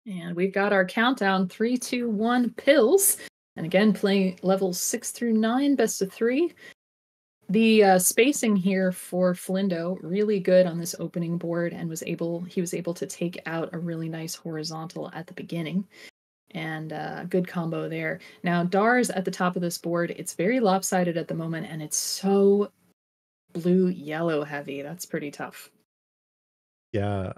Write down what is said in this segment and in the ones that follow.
And we've got our countdown 3, 2, 1 pills. And again, playing levels 6 through 9, best of 3. The spacing here for Flindo really good on this opening board, and he was able to take out a really nice horizontal at the beginning, and good combo there. Now Dar's at the top of this board. It's very lopsided at the moment, and it's so blue yellow heavy. That's pretty tough. Yeah,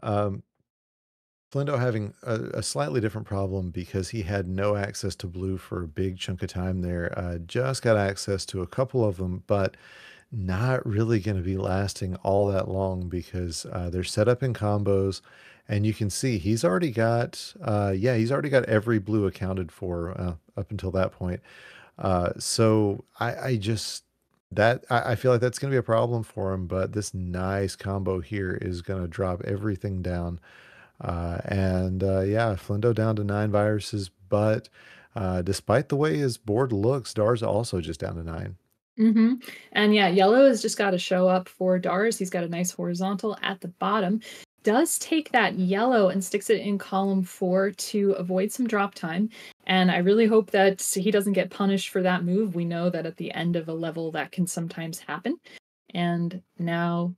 Flindo having a slightly different problem because he had no access to blue for a big chunk of time there. Just got access to a couple of them, but not really going to be lasting all that long because they're set up in combos, and you can see he's already got every blue accounted for up until that point. So I just that I feel like that's going to be a problem for him, but this nice combo here is going to drop everything down. Yeah, Flindo down to 9 viruses, but despite the way his board looks, Dar's also just down to 9. And yeah, yellow has just got to show up for Dars. He's got a nice horizontal at the bottom. Does take that yellow and sticks it in column 4 to avoid some drop time. And I really hope that he doesn't get punished for that move. We know that at the end of a level that can sometimes happen. And now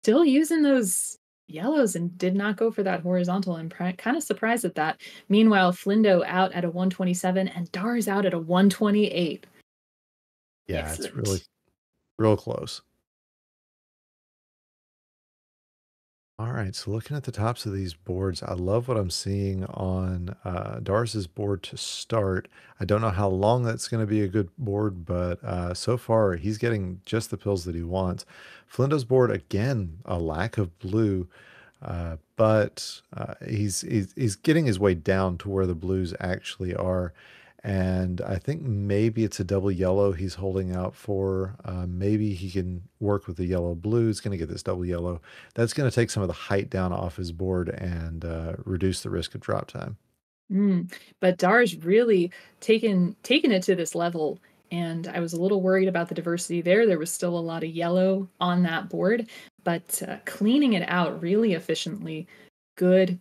still using those yellows and did not go for that horizontal. I'm kind of surprised at that. Meanwhile, Flindo out at a 127 and Dar's out at a 128. Yeah, it's really Excellent. real close. All right, so looking at the tops of these boards, I love what I'm seeing on Dars's board to start. I don't know how long that's going to be a good board, but so far he's getting just the pills that he wants. Flindo's board, again, a lack of blue, but he's getting his way down to where the blues actually are. And I think maybe it's a double yellow he's holding out for. Maybe he can work with the yellow blue. He's going to get this double yellow. That's going to take some of the height down off his board and reduce the risk of drop time. But Dar's really taken it to this level, and I was a little worried about the diversity there. There was still a lot of yellow on that board, but cleaning it out really efficiently. Good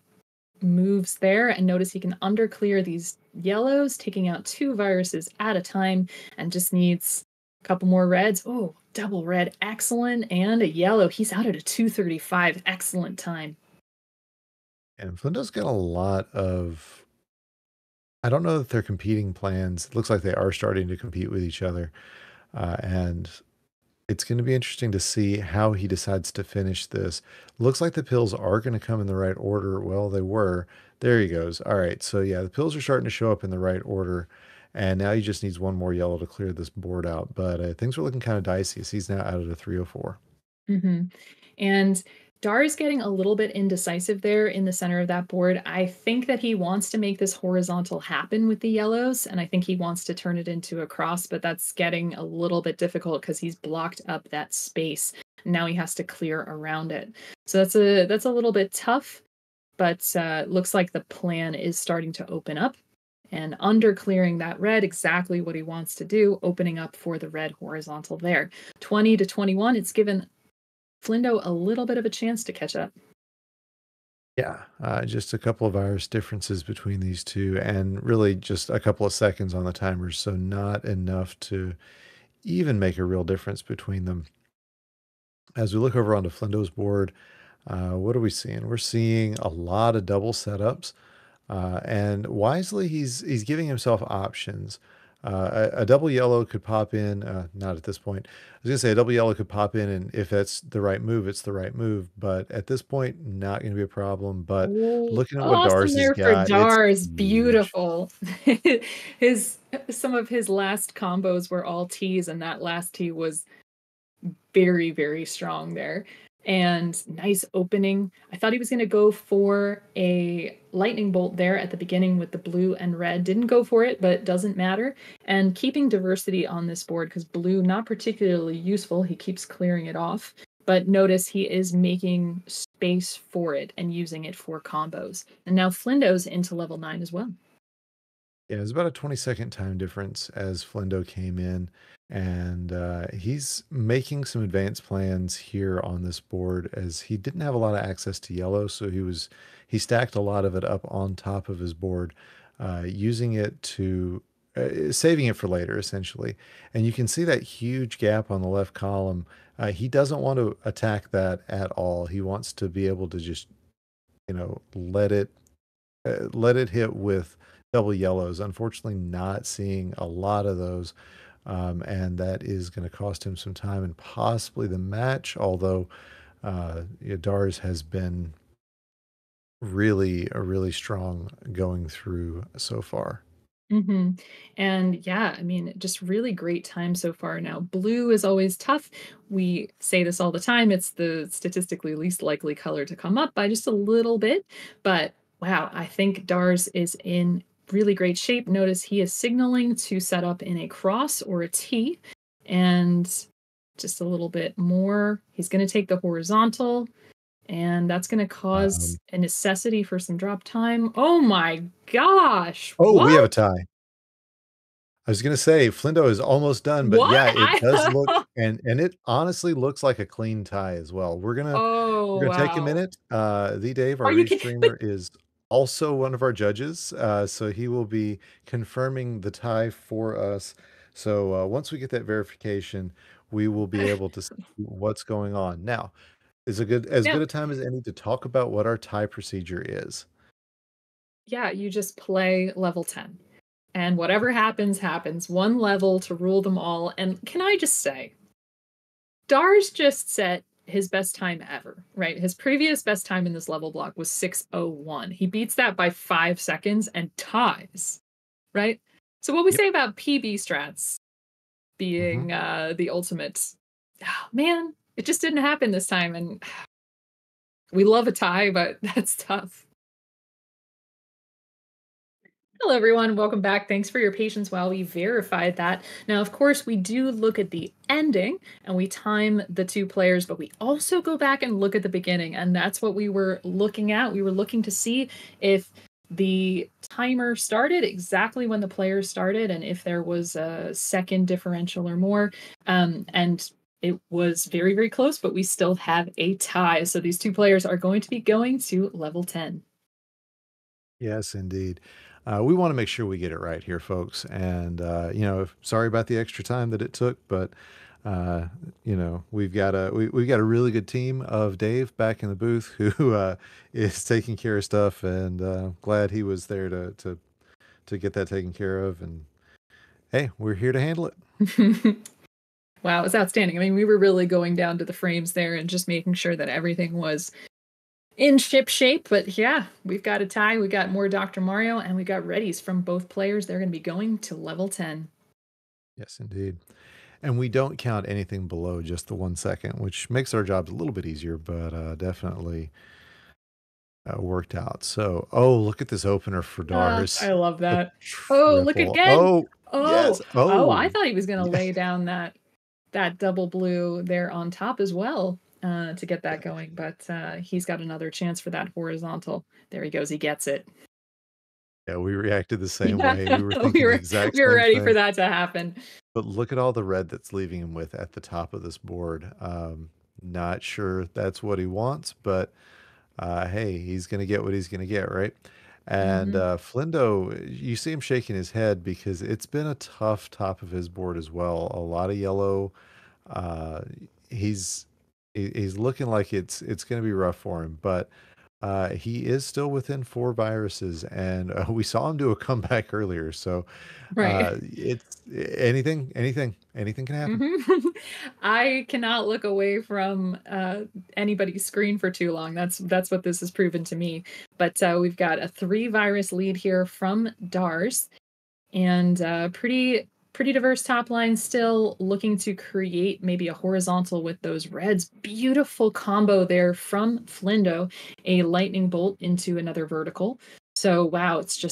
moves there, and notice he can underclear these yellows, taking out 2 viruses at a time, and just needs a couple more reds. Oh, double red, excellent, and a yellow. He's out at a 235, excellent time. And Flinto's got a lot of. I don't know that they're competing plans. It looks like they are starting to compete with each other. And it's going to be interesting to see how he decides to finish this. Looks like the pills are going to come in the right order. Well, they were. There he goes. All right. So, yeah, the pills are starting to show up in the right order. And now he just needs one more yellow to clear this board out. But things are looking kind of dicey as he's now out of the 304. hmm And Dar is getting a little bit indecisive there in the center of that board. I think that he wants to make this horizontal happen with the yellows, and I think he wants to turn it into a cross, but that's getting a little bit difficult because he's blocked up that space. Now he has to clear around it. So that's a little bit tough, but looks like the plan is starting to open up. And under clearing that red, exactly what he wants to do, opening up for the red horizontal there. 20 to 21, it's given Flindo a little bit of a chance to catch up. Yeah, just a couple of hours differences between these two, and really just a couple of seconds on the timers. So, not enough to even make a real difference between them. As we look over onto Flindo's board, what are we seeing? We're seeing a lot of double setups, and wisely, he's giving himself options. A double yellow could pop in, not at this point. I was gonna say a double yellow could pop in, and if that's the right move, it's the right move. But at this point, not gonna be a problem. But Oh, looking at what awesome Dars has there for got, it's Dars. huge. Beautiful. His some of his last combos were all T's, and that last T was very, very strong there. And nice opening. I thought he was going to go for a lightning bolt there at the beginning with the blue and red. Didn't go for it, but doesn't matter. And keeping diversity on this board because blue, not particularly useful. He keeps clearing it off. But notice he is making space for it and using it for combos. And now Flindo's into level 9 as well. Yeah, it was about a 20-second time difference as Flendo came in, and he's making some advanced plans here on this board as he didn't have a lot of access to yellow, so he stacked a lot of it up on top of his board, using it to saving it for later, essentially. And you can see that huge gap on the left column. He doesn't want to attack that at all. He wants to be able to just, let it hit with double yellows. Unfortunately, not seeing a lot of those, and that is going to cost him some time and possibly the match. Although Dars has been really strong going through so far. Mhm. And yeah, I mean, just really great time so far now. Blue is always tough. We say this all the time. It's the statistically least likely color to come up by just a little bit. But wow, I think Dars is in really great shape. Notice he is signaling to set up in a cross or a T. And just a little bit more. He's going to take the horizontal, and that's going to cause Um, a necessity for some drop time. Oh my gosh. oh, we have a What? tie. I was gonna say Flindo is almost done, but What? yeah, it does look I and it honestly looks like a clean tie as well. We're Oh, gonna take a wow. minute. The Dave, Are our you kidding? restreamer, is also one of our judges, so he will be confirming the tie for us. So once we get that verification, we will be able to see what's going on. Now, is a good No. a time as any to talk about what our tie procedure is. Yeah, you just play level 10, and whatever happens, happens. One level to rule them all, and can I just say, Dars just set his best time ever, right? His previous best time in this level block was 6:01. He beats that by 5 seconds and ties, right? So what we Yep. say about PB strats Hmm. being, the ultimate, oh, man, it just didn't happen this time, and we love a tie, but that's tough. Hello, everyone. Welcome back. Thanks for your patience while we verified that. Now, of course, we do look at the ending and we time the two players, but we also go back and look at the beginning. And that's what we were looking at. We were looking to see if the timer started exactly when the players started and if there was a second differential or more. And it was very close, but we still have a tie. So these two players are going to be going to level 10. Yes, indeed. We want to make sure we get it right here, folks. And sorry about the extra time that it took, but uh, we've got a really good team of Dave back in the booth who is taking care of stuff, and glad he was there to get that taken care of. And hey, we're here to handle it. Wow, it was outstanding. I mean, we were really going down to the frames there and just making sure that everything was in ship shape. But yeah, we've got a tie. We got more Dr. Mario, and we got readies from both players. They're going to be going to level 10. Yes, indeed. And we don't count anything below just the 1 second, which makes our jobs a little bit easier, but definitely worked out. So, oh, look at this opener for I Doris. love A that. Oh, look triple. again. Oh, yes. I Oh, thought he was going to yeah. lay down that double blue there on top as well to get that going. But he's got another chance for that horizontal. There he goes. He gets it. Yeah, we reacted the same Yeah, way. We were we thinking the were exact we were same ready for thing. that to happen. But look at all the red that's leaving him with at the top of this board. Not sure that's what he wants, but hey, he's going to get what he's going to get, right? And Hmm. Flindo, you see him shaking his head because it's been a tough top of his board as well. A lot of yellow. Uh, he's he's looking like it's going to be rough for him, but he is still within 4 viruses, and we saw him do a comeback earlier. So Right. it's anything can happen. Mhm. I cannot look away from anybody's screen for too long. That's what this has proven to me. But we've got a 3 virus lead here from Dars, and pretty diverse top line still, looking to create maybe a horizontal with those reds. Beautiful combo there from Flindo, a lightning bolt into another vertical. So wow, it's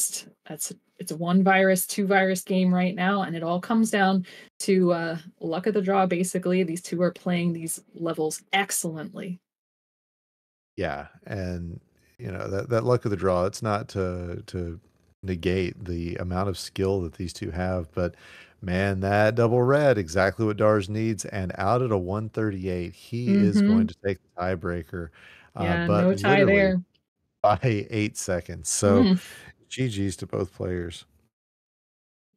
a 1 virus 2 virus game right now, and it all comes down to luck of the draw. Basically, these two are playing these levels excellently. Yeah, and that luck of the draw. It's not to negate the amount of skill that these two have, but man, that double red, exactly what Dars needs, and out at a 138, he is going Mhm. to take the tiebreaker, Yeah, but no tie literally there. by 8 seconds. So, Mm. GG's to both players.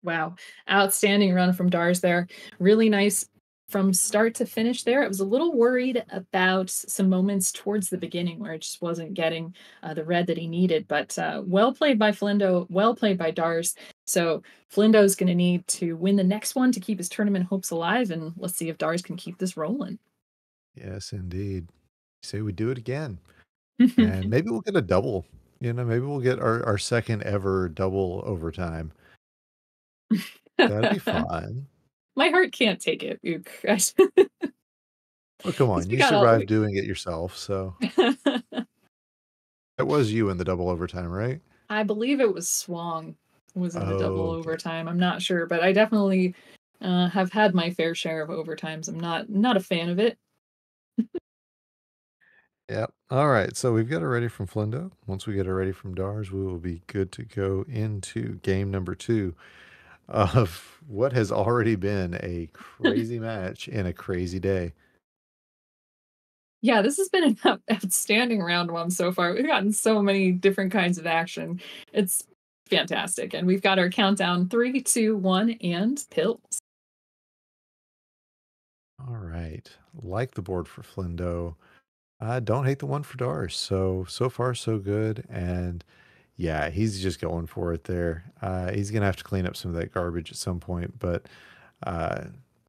Wow. Outstanding run from Dars there. Really nice from start to finish there. I was a little worried about some moments towards the beginning where it just wasn't getting the red that he needed, but well played by Flindo, well played by Dars. So Flindo's going to need to win the next one to keep his tournament hopes alive, and let's see if Dars can keep this rolling. Yes, indeed. Say we do it again, and maybe we'll get a double. Maybe we'll get our second ever double overtime. That'd be fun. My heart can't take it. Ook. Oh, come Because on, we you got all. survived doing it yourself, so it was you in the double overtime, right? I believe it was Swang was in the double Okay. overtime. I'm not sure, but I definitely have had my fair share of overtimes. I'm not a fan of it. Yep. All right. So we've got it ready from Flindo. Once we get it ready from Dars, we will be good to go into game number two of what has already been a crazy match in a crazy day. Yeah, this has been an outstanding round one so far. We've gotten so many different kinds of action. It's fantastic. And we've got our countdown 3, 2, 1, and pills. All right. Like the board for Flindo. I don't hate the one for Dars. So far, so good. And yeah, he's just going for it there. He's going to have to clean up some of that garbage at some point, but uh,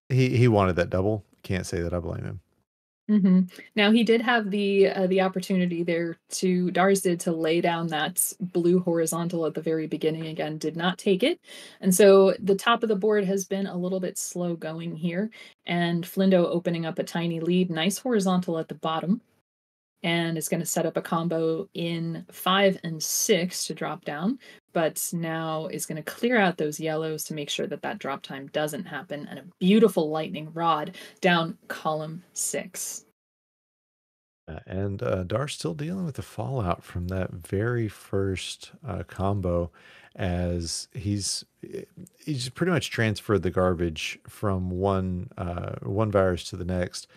he wanted that double. Can't say that I blame him. Now he did have the opportunity there to Dars did to lay down that blue horizontal at the very beginning again, did not take it. And so the top of the board has been a little bit slow going here. And Flindo opening up a tiny lead, nice horizontal at the bottom, and is going to set up a combo in 5 and 6 to drop down, but now is going to clear out those yellows to make sure that that drop time doesn't happen, and a beautiful lightning rod down column 6. And Dar's still dealing with the fallout from that very first combo, as he's pretty much transferred the garbage from one virus to the next.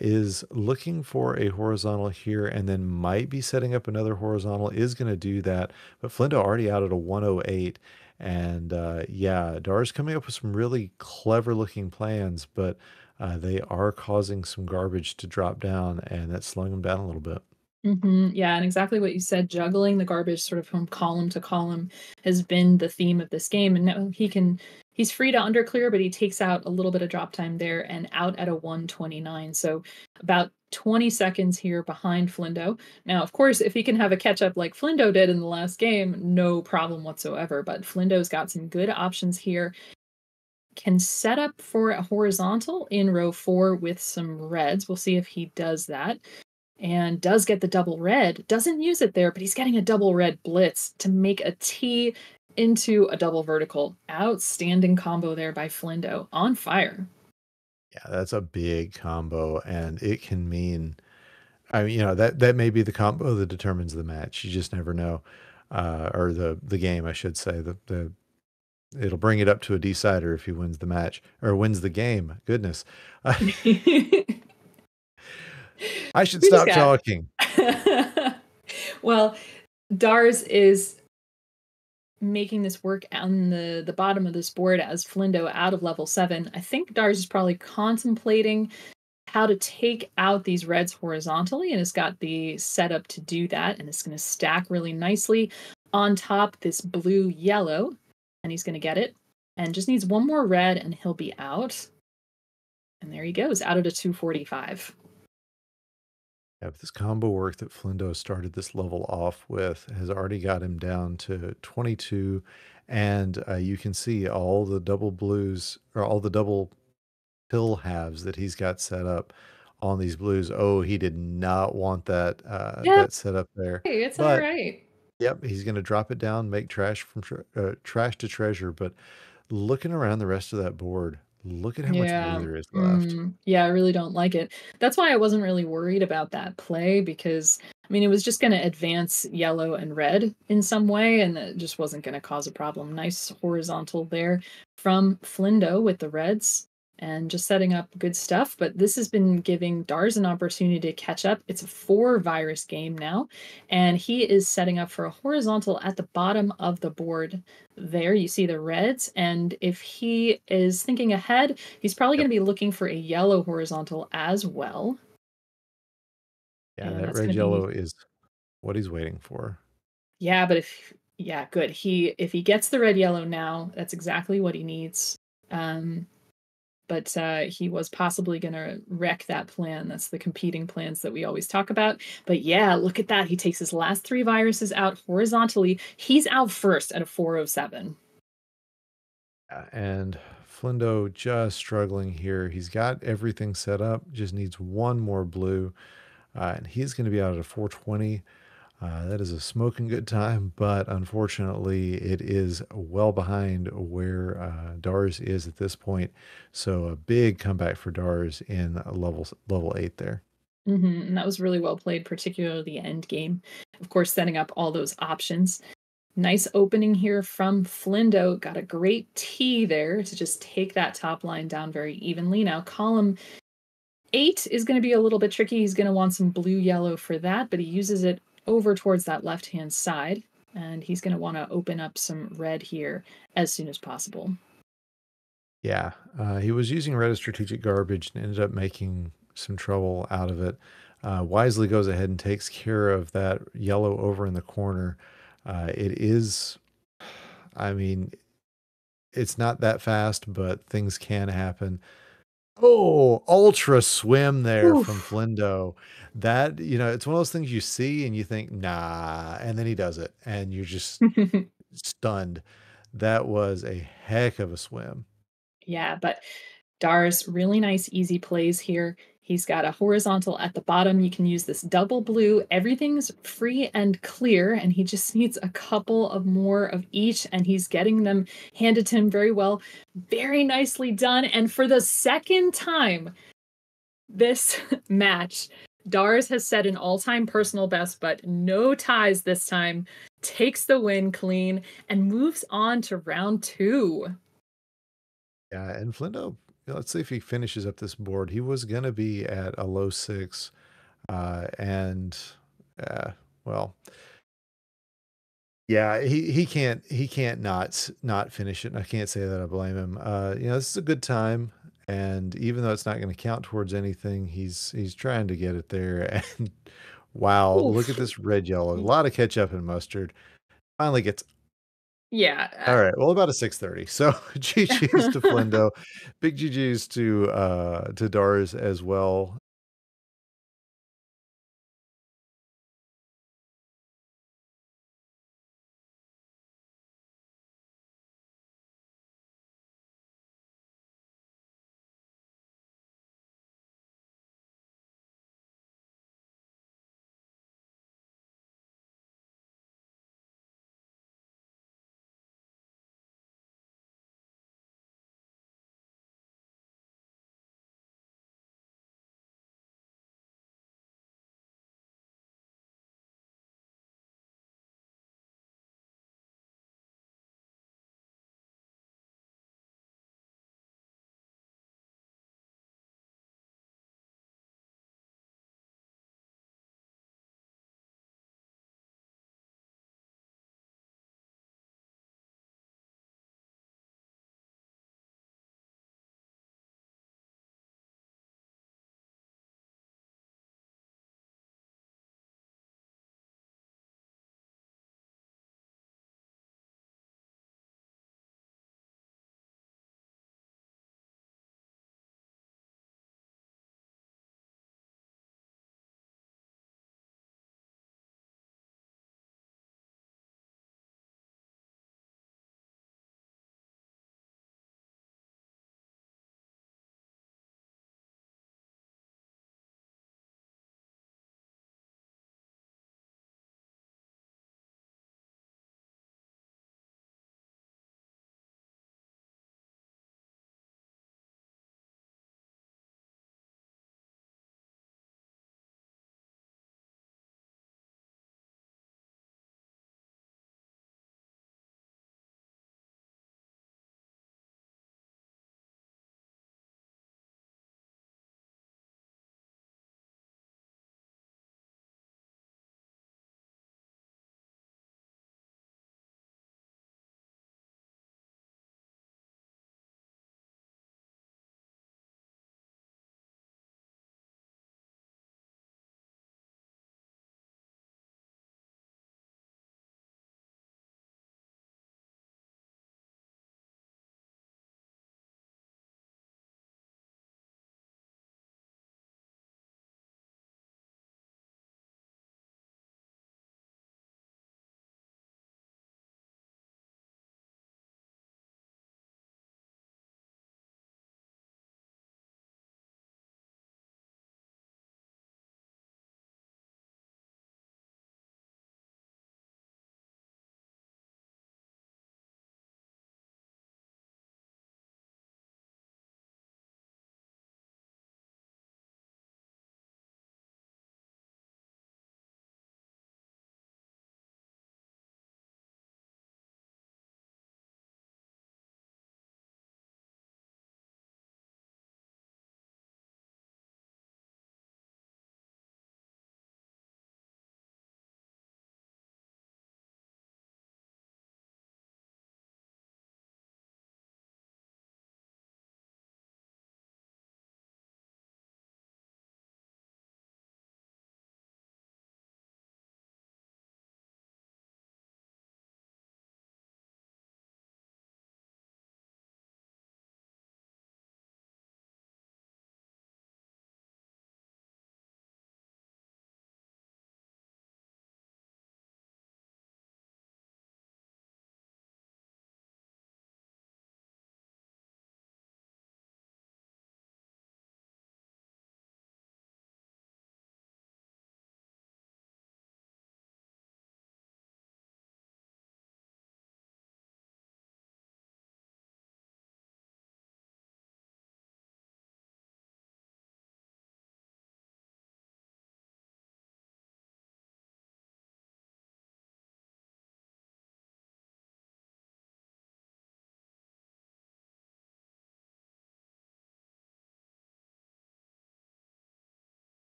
Is looking for a horizontal here, and then might be setting up another horizontal. Is going to do that, but Flindo already out at a 108. And yeah, Dar's coming up with some really clever looking plans, but they are causing some garbage to drop down, and that's slowing them down a little bit. Yeah, and exactly what you said, juggling the garbage sort of from column to column has been the theme of this game. And now he's free to underclear, but he takes out a little bit of drop time there and out at a 129. So about 20 seconds here behind Flindo. Now, of course, if he can have a catch up like Flindo did in the last game, no problem whatsoever. But Flindo's got some good options here. Can set up for a horizontal in row 4 with some reds. We'll see if he does that, and does get the double red. Doesn't use it there, but he's getting a double red blitz to make a T into a double vertical. Outstanding combo there by Flindo. On fire. Yeah, that's a big combo, and it can mean, I mean, that may be the combo that determines the match. You just never know, or the game, I should say. The It'll bring it up to a decider if he wins the match or wins the game. Goodness, We I should just stop got. talking. Well, Dars is making this work on the bottom of this board as Flindo out of level 7. I think Dars is probably contemplating how to take out these reds horizontally, and has got the setup to do that, and it's going to stack really nicely on top this blue yellow, and he's going to get it, and just needs one more red and he'll be out. And there he goes, out at a 245. Yeah, but this combo work that Flindo started this level off with has already got him down to 22, and you can see all the double blues or all the double pill halves that he's got set up on these blues. Oh, he did not want Yeah, that setup there, hey, it's all but right. yep, he's going to drop it down, make trash to treasure. But looking around the rest of that board, look at how much blue Yeah. there is left. Yeah, I really don't like it. That's why I wasn't really worried about that play, because I mean, it was just gonna advance yellow and red in some way, and it just wasn't gonna cause a problem. Nice horizontal there from Flindo with the reds and just setting up good stuff. But this has been giving Dars an opportunity to catch up. It's a 4 virus game now, and he is setting up for a horizontal at the bottom of the board. There, you see the reds, and if he is thinking ahead, he's probably Yep. going to be looking for a yellow horizontal as well. Yeah, And that that's going to be red-yellow is what he's waiting for. yeah, but if yeah, good. If he gets the red yellow now, that's exactly what he needs. Um, but he was possibly going to wreck that plan. That's the competing plans that we always talk about. But yeah, look at that. He takes his last 3 viruses out horizontally. He's out first at a 407. And Flindo just struggling here. He's got everything set up, just needs one more blue, and he's going to be out at a 420. That is a smoking good time, but unfortunately, it is well behind where Dars is at this point. So a big comeback for Dars in level 8 there. And that was really well played, particularly the end game. Of course, setting up all those options. Nice opening here from Flindo. Got a great T there to just take that top line down very evenly. Now, column 8 is going to be a little bit tricky. He's going to want some blue yellow for that, but he uses it over towards that left hand side. And he's going to want to open up some red here as soon as possible. Yeah, he was using red as strategic garbage and ended up making some trouble out of it. Wisely goes ahead and takes care of that yellow over in the corner. It is, I mean, it's not that fast, but things can happen. Oh, ultra swim there from Oof. Flindo. That, it's one of those things you see and you think, nah, and then he does it, and you're just stunned. That was a heck of a swim. Yeah, but Dar's really nice, easy plays here. He's got a horizontal at the bottom. You can use this double blue. Everything's free and clear, and he just needs a couple of more of each, and he's getting them handed to him very well. Very nicely done. And for the second time this match, Dars has set an all-time personal best, but no ties this time. Takes the win clean and moves on to round 2. Yeah, and Flindo, let's see if he finishes up this board. He was gonna be at a low 6, and, uh, well, yeah, he can't not finish it, and I can't say that I blame him. This is a good time, and even though it's not gonna count towards anything, he's trying to get it there, and wow, look at Oof. this red yellow. A lot of ketchup and mustard. Finally gets Yeah. Alright, well, about a 6:30. So, GG's to Flindo. Big GG's to Dars as well.